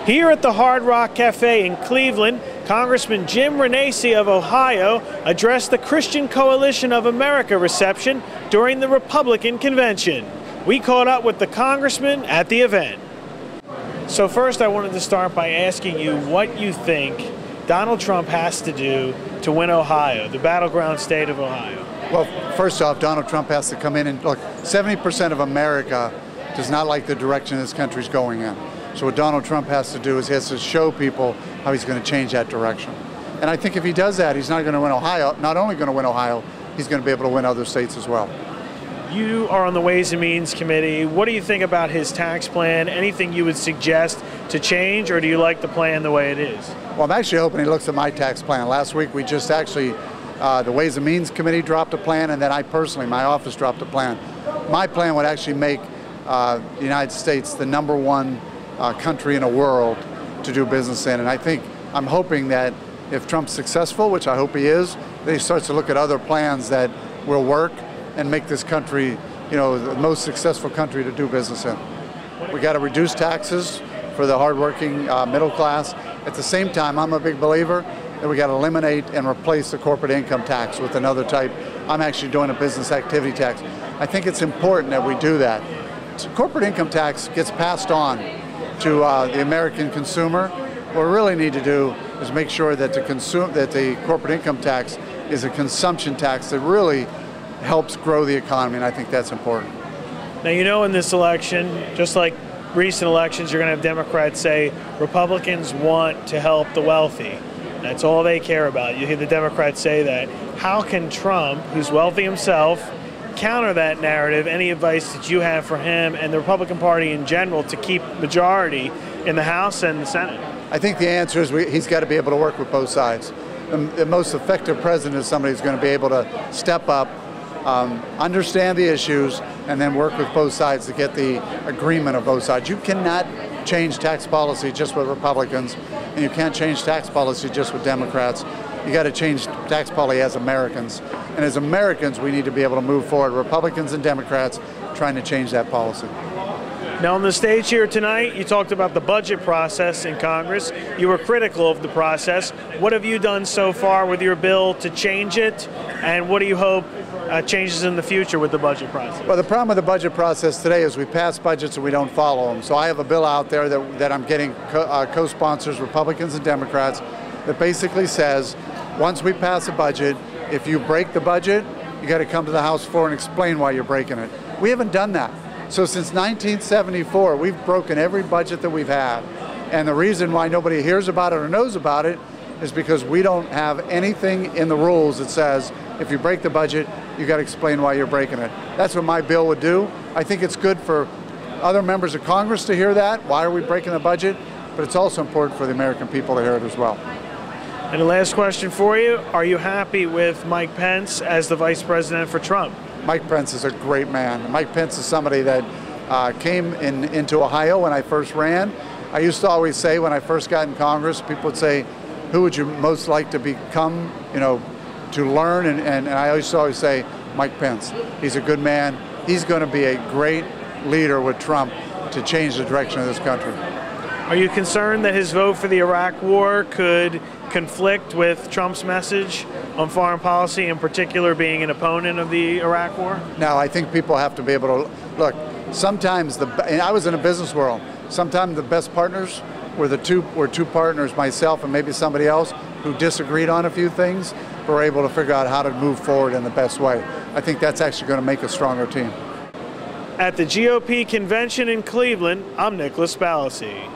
Here at the Hard Rock Cafe in Cleveland, Congressman Jim Renacci of Ohio addressed the Christian Coalition of America reception during the Republican convention. We caught up with the congressman at the event. So first I wanted to start by asking you what you think Donald Trump has to do to win Ohio, the battleground state of Ohio. Well, first off, Donald Trump has to come in and look, 70% of America does not like the direction this country's going in. So what Donald Trump has to do is he has to show people how he's going to change that direction. And I think if he does that, he's not going to win Ohio, not only going to win Ohio, he's going to be able to win other states as well. You are on the Ways and Means Committee. What do you think about his tax plan? Anything you would suggest to change, or do you like the plan the way it is? Well, I'm actually hoping he looks at my tax plan. Last week we just actually, the Ways and Means Committee dropped a plan, and then I personally, my office dropped a plan. My plan would actually make the United States the #1 country in the world to do business in. And I'm hoping that if Trump's successful, which I hope he is, that he starts to look at other plans that will work and make this country, the most successful country to do business in. We got to reduce taxes for the hardworking middle class. At the same time, I'm a big believer that we got to eliminate and replace the corporate income tax with another type. I'm actually doing a business activity tax. I think it's important that we do that. So corporate income tax gets passed on to the American consumer. What we really need to do is make sure that the corporate income tax is a consumption tax that really helps grow the economy, and I think that's important. Now, in this election, just like recent elections, you're going to have Democrats say Republicans want to help the wealthy. That's all they care about. You hear the Democrats say that. How can Trump, who's wealthy himself, counter that narrative? Any advice that you have for him and the Republican Party in general to keep majority in the House and the Senate? I think the answer is he's got to be able to work with both sides. The most effective president is somebody who's going to be able to step up, understand the issues, and then work with both sides to get the agreement of both sides. You cannot change tax policy just with Republicans, and you can't change tax policy just with Democrats. You got to change tax policy as Americans. And as Americans, we need to be able to move forward, Republicans and Democrats, trying to change that policy. Now, on the stage here tonight, you talked about the budget process in Congress. You were critical of the process. What have you done so far with your bill to change it? And what do you hope changes in the future with the budget process? Well, the problem with the budget process today is we pass budgets and we don't follow them. So I have a bill out there that I'm getting co-sponsors, Republicans and Democrats, that basically says, once we pass a budget, if you break the budget, you got to come to the House floor and explain why you're breaking it. We haven't done that. So since 1974, we've broken every budget that we've had. And the reason why nobody hears about it or knows about it is because we don't have anything in the rules that says if you break the budget, you got to explain why you're breaking it. That's what my bill would do. I think it's good for other members of Congress to hear that. Why are we breaking the budget? But it's also important for the American people to hear it as well. And the last question for you, are you happy with Mike Pence as the vice president for Trump? Mike Pence is a great man. Mike Pence is somebody that came into Ohio when I first ran. I used to always say when I first got in Congress, people would say, who would you most like to become, to learn? And I used to always say, Mike Pence. He's a good man. He's going to be a great leader with Trump to change the direction of this country. Are you concerned that his vote for the Iraq War could conflict with Trump's message on foreign policy, in particular being an opponent of the Iraq War? No, I think people have to be able to look. Sometimes and I was in a business world. Sometimes the best partners were two partners, myself and maybe somebody else, who disagreed on a few things, but were able to figure out how to move forward in the best way. I think that's actually going to make a stronger team. At the GOP convention in Cleveland, I'm Nicholas Balassi.